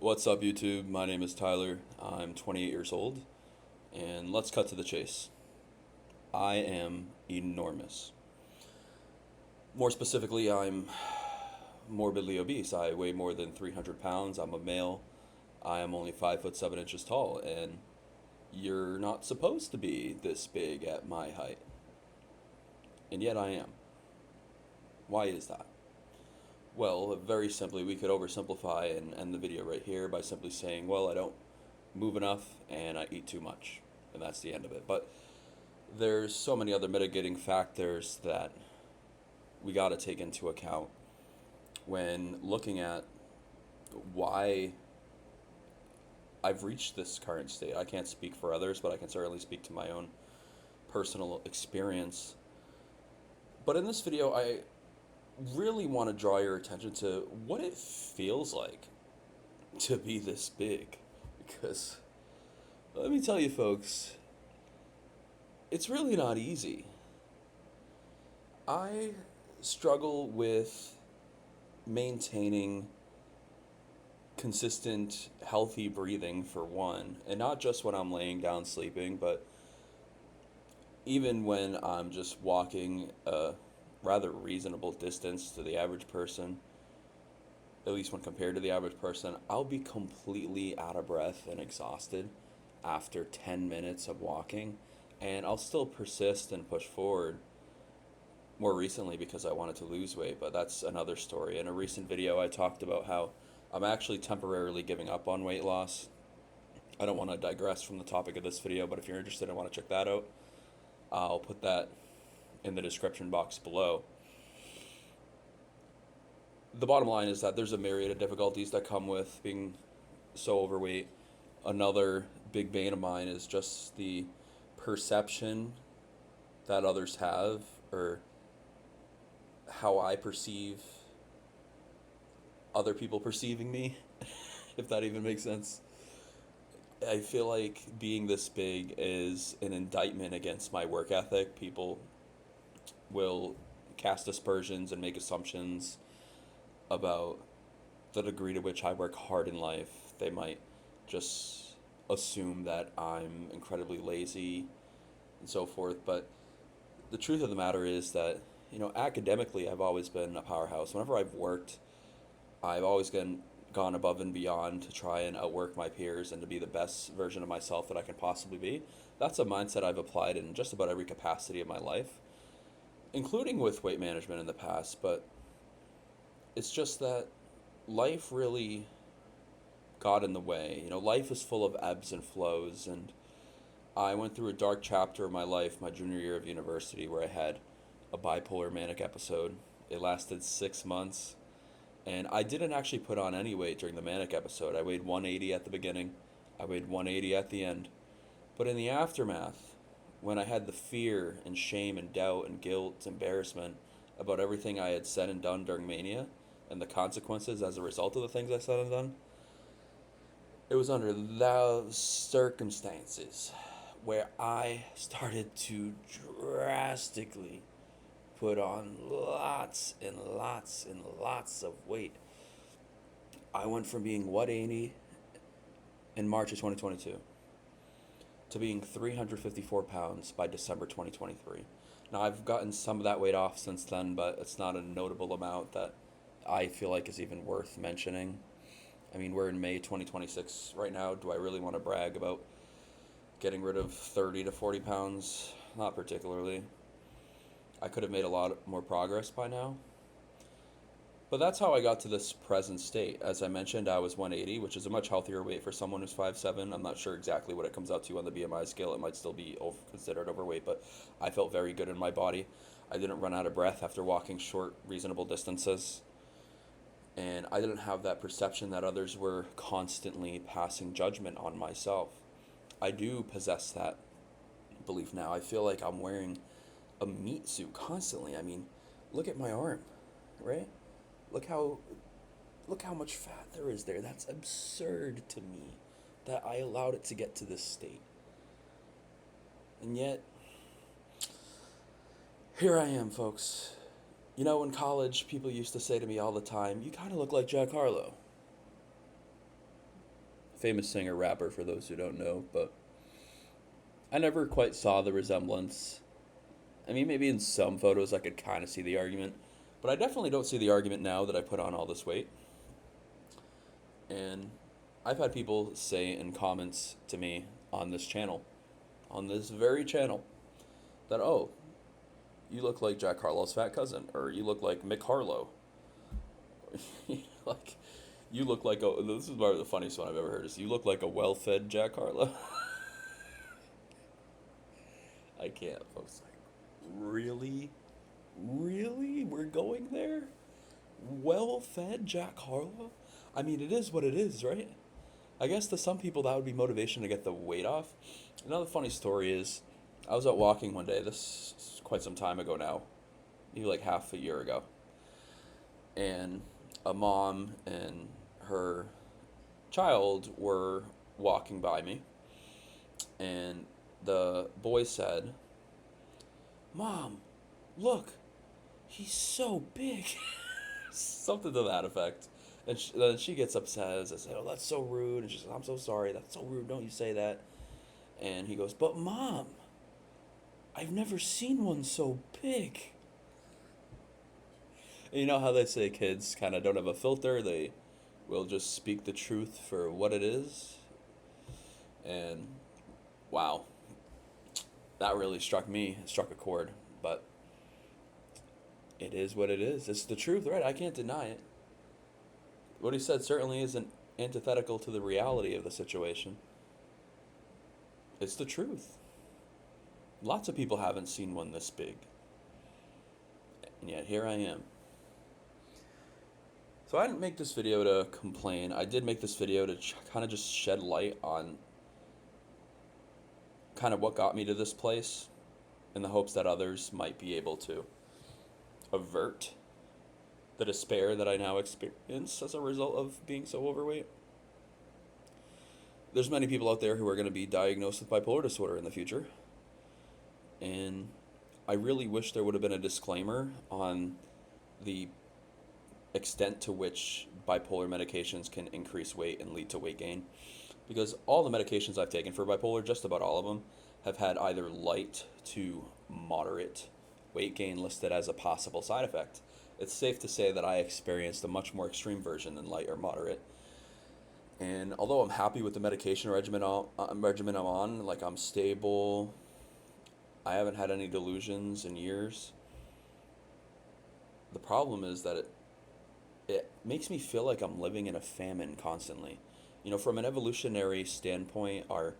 What's up, YouTube? My name is Tyler. I'm 28 years old, and let's cut to the chase. I am enormous. More specifically, I'm morbidly obese. I weigh more than 300 pounds. I'm a male. I am only 5 foot 7 inches tall, and you're not supposed to be this big at my height. And yet I am. Why is that? Well, very simply, we could oversimplify and end the video right here by simply saying, well, I don't move enough and I eat too much. And that's the end of it. But there's so many other mitigating factors that we got to take into account when looking at why I've reached this current state. I can't speak for others, but I can certainly speak to my own personal experience. But in this video, I really want to draw your attention to what it feels like to be this big. Because let me tell you, folks, it's really not easy. I struggle with maintaining consistent, healthy breathing for one, and not just when I'm laying down sleeping, but even when I'm just walking a rather reasonable distance to the average person, at least when compared to the average person, I'll be completely out of breath and exhausted after 10 minutes of walking, and I'll still persist and push forward more recently because I wanted to lose weight, but that's another story. In a recent video, I talked about how I'm actually temporarily giving up on weight loss. I don't want to digress from the topic of this video, but if you're interested and want to check that out, I'll put that in the description box below. The bottom line is that there's a myriad of difficulties that come with being so overweight. Another big bane of mine is just the perception that others have, or how I perceive other people perceiving me, if that even makes sense. I feel like being this big is an indictment against my work ethic. People will cast aspersions and make assumptions about the degree to which I work hard in life. They might just assume that I'm incredibly lazy and so forth. But the truth of the matter is that, academically, I've always been a powerhouse. Whenever I've worked, I've always gone above and beyond to try and outwork my peers and to be the best version of myself that I can possibly be. That's a mindset I've applied in just about every capacity of my life, including with weight management in the past. But it's just that life really got in the way. Life is full of ebbs and flows, and I went through a dark chapter of my life my junior year of university where I had a bipolar manic episode. It lasted 6 months. And I didn't actually put on any weight during the manic episode. I weighed 180 at the beginning. I weighed 180 at the end. But in the aftermath, when I had the fear and shame and doubt and guilt, embarrassment about everything I had said and done during mania and the consequences as a result of the things I said and done, it was under those circumstances where I started to drastically put on lots and lots and lots of weight. I went from being 180 in March of 2022 to being 354 pounds by December 2023. Now, I've gotten some of that weight off since then, but it's not a notable amount that I feel like is even worth mentioning. I mean, we're in May 2026 right now. Do I really want to brag about getting rid of 30 to 40 pounds? Not particularly. I could have made a lot more progress by now. But that's how I got to this present state. As I mentioned, I was 180, which is a much healthier weight for someone who's 5'7". I'm not sure exactly what it comes out to on the BMI scale. It might still be considered overweight, but I felt very good in my body. I didn't run out of breath after walking short, reasonable distances. And I didn't have that perception that others were constantly passing judgment on myself. I do possess that belief now. I feel like I'm wearing a meat suit constantly. I mean, look at my arm, right? Look how much fat there is there. That's absurd to me that I allowed it to get to this state. And yet, here I am, folks. In college, people used to say to me all the time, "You kind of look like Jack Harlow." famous singer rapper for those who don't know, but I never quite saw the resemblance. I mean, maybe in some photos I could kind of see the argument, but I definitely don't see the argument now that I put on all this weight. And I've had people say in comments to me on this channel, on this very channel, that, oh, you look like Jack Harlow's fat cousin, or you look like Mick Harlow. Like, you look like a, this is probably the funniest one I've ever heard, is you look like a well-fed Jack Harlow. I can't, folks. Like, really? Really? We're going there? Well-fed Jack Harlow? I mean, it is what it is, right? I guess to some people that would be motivation to get the weight off. Another funny story is, I was out walking one day, this is quite some time ago now, maybe like half a year ago, and a mom and her child were walking by me, and the boy said, "Mom, look, he's so big." Something to that effect. And then she gets upset and says, "Oh, that's so rude." And she says, "I'm so sorry, that's so rude, don't you say that." And he goes, "But Mom, I've never seen one so big." And you know how they say kids kind of don't have a filter, they will just speak the truth for what it is. And wow, that really struck me, struck a chord. But it is what it is. It's the truth, right? I can't deny it. What he said certainly isn't antithetical to the reality of the situation. It's the truth. Lots of people haven't seen one this big. And yet here I am. So I didn't make this video to complain. I did make this video to kind of just shed light on kind of what got me to this place, in the hopes that others might be able to avert the despair that I now experience as a result of being so overweight. There's many people out there who are going to be diagnosed with bipolar disorder in the future. And I really wish there would have been a disclaimer on the extent to which bipolar medications can increase weight and lead to weight gain. Because all the medications I've taken for bipolar, just about all of them, have had either light to moderate weight gain listed as a possible side effect. It's safe to say that I experienced a much more extreme version than light or moderate. And although I'm happy with the medication regimen I'm on, like I'm stable, I haven't had any delusions in years. The problem is that it makes me feel like I'm living in a famine constantly. You know, from an evolutionary standpoint, our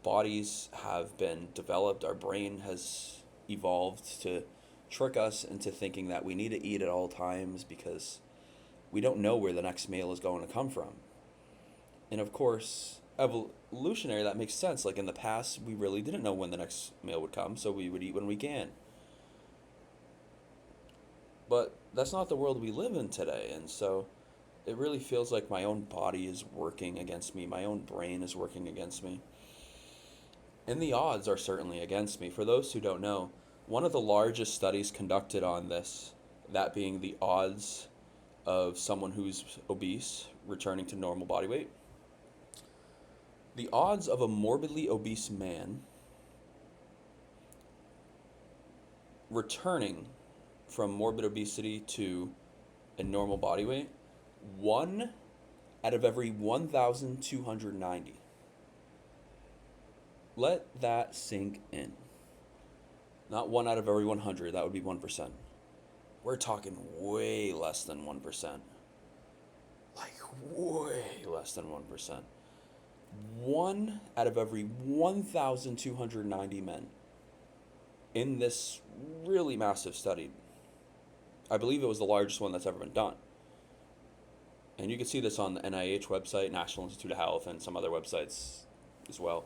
bodies have been developed, our brain has evolved to trick us into thinking that we need to eat at all times because we don't know where the next meal is going to come from. And of course, evolutionary, that makes sense. Like in the past, we really didn't know when the next meal would come, so we would eat when we can. But that's not the world we live in today, and so it really feels like my own body is working against me, my own brain is working against me. And the odds are certainly against me. For those who don't know, one of the largest studies conducted on this, that being the odds of someone who's obese returning to normal body weight, the odds of a morbidly obese man returning from morbid obesity to a normal body weight, 1 out of every 1,290. Let that sink in. Not 1 out of every 100, that would be 1%. We're talking way less than 1%. Like, way less than 1%. 1 out of every 1,290 men in this really massive study. I believe it was the largest one that's ever been done. And you can see this on the NIH website, National Institute of Health, and some other websites as well.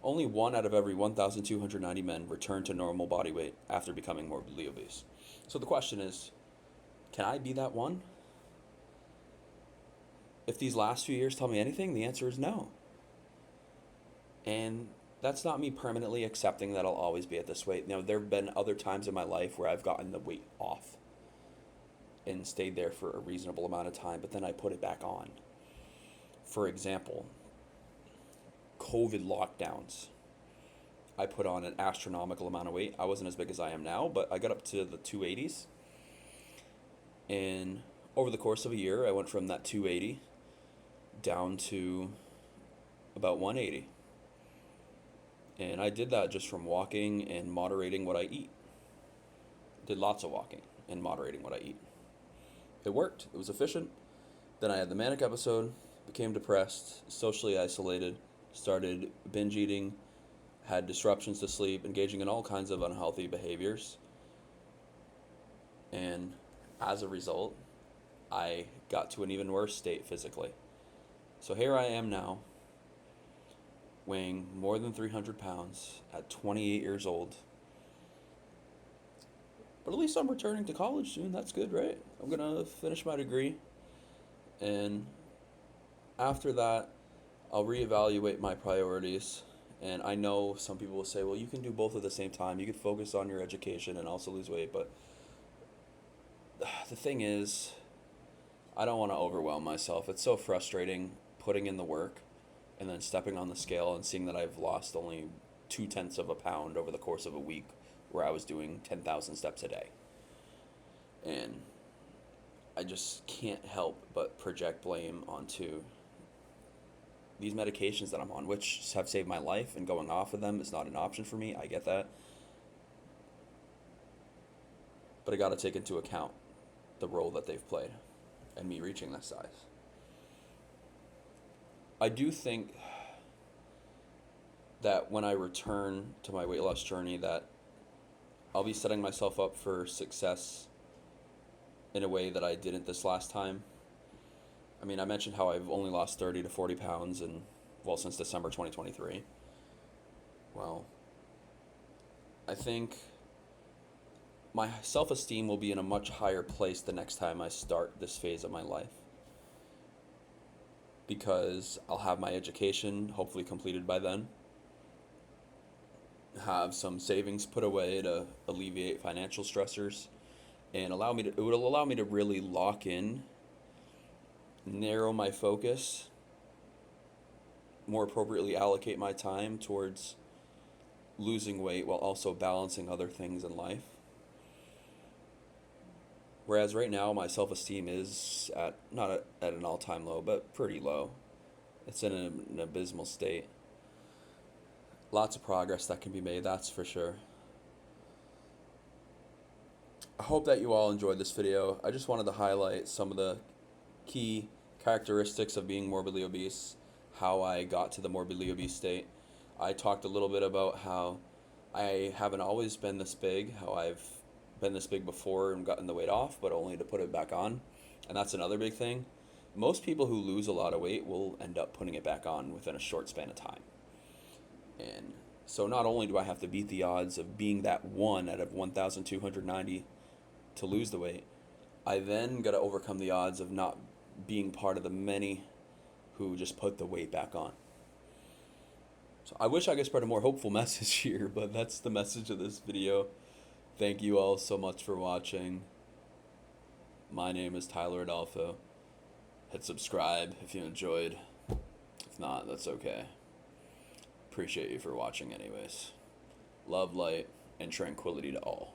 Only 1 out of every 1,290 men return to normal body weight after becoming morbidly obese. So the question is, can I be that one? If these last few years tell me anything, the answer is no. And that's not me permanently accepting that I'll always be at this weight. You know, there have been other times in my life where I've gotten the weight off and stayed there for a reasonable amount of time, but then I put it back on. For example, COVID lockdowns, I put on an astronomical amount of weight. I wasn't as big as I am now, but I got up to the 280s. And over the course of a year, I went from that 280 down to about 180. And I did that just from walking and moderating what I eat. Did lots of walking and moderating what I eat. It worked. It was efficient. Then I had the manic episode, became depressed, socially isolated, started binge eating, had disruptions to sleep, engaging in all kinds of unhealthy behaviors. And as a result, I got to an even worse state physically. So here I am now, weighing more than 300 pounds at 28 years old. But at least I'm returning to college soon. That's good, right? I'm going to finish my degree. And after that, I'll reevaluate my priorities. And I know some people will say, well, you can do both at the same time. You could focus on your education and also lose weight. But the thing is, I don't want to overwhelm myself. It's so frustrating putting in the work and then stepping on the scale and seeing that I've lost only 0.2 of a pound over the course of a week where I was doing 10,000 steps a day. And I just can't help but project blame onto these medications that I'm on, which have saved my life, and going off of them is not an option for me. I get that. But I got to take into account the role that they've played and me reaching this size. I do think that when I return to my weight loss journey, that I'll be setting myself up for success in a way that I didn't this last time. I mean, I mentioned how I've only lost 30 to 40 pounds since December 2023. Well, I think my self-esteem will be in a much higher place the next time I start this phase of my life, because I'll have my education hopefully completed by then, have some savings put away to alleviate financial stressors, and it will allow me to really lock in, narrow my focus, more appropriately allocate my time towards losing weight while also balancing other things in life. Whereas right now my self-esteem is not at an all-time low, but pretty low. It's in an abysmal state. Lots of progress that can be made, that's for sure. I hope that you all enjoyed this video. I just wanted to highlight some of the key characteristics of being morbidly obese, how I got to the morbidly obese state. I talked a little bit about how I haven't always been this big, how I've been this big before and gotten the weight off, but only to put it back on. And that's another big thing. Most people who lose a lot of weight will end up putting it back on within a short span of time. And so not only do I have to beat the odds of being that one out of 1,290 to lose the weight, I then got to overcome the odds of not being part of the many who just put the weight back on. So I wish I could spread a more hopeful message here, but that's the message of this video. Thank you all so much for watching. My name is Tyler Adolfo. Hit subscribe if you enjoyed. If not, that's okay. Appreciate you for watching anyways. Love, light, and tranquility to all.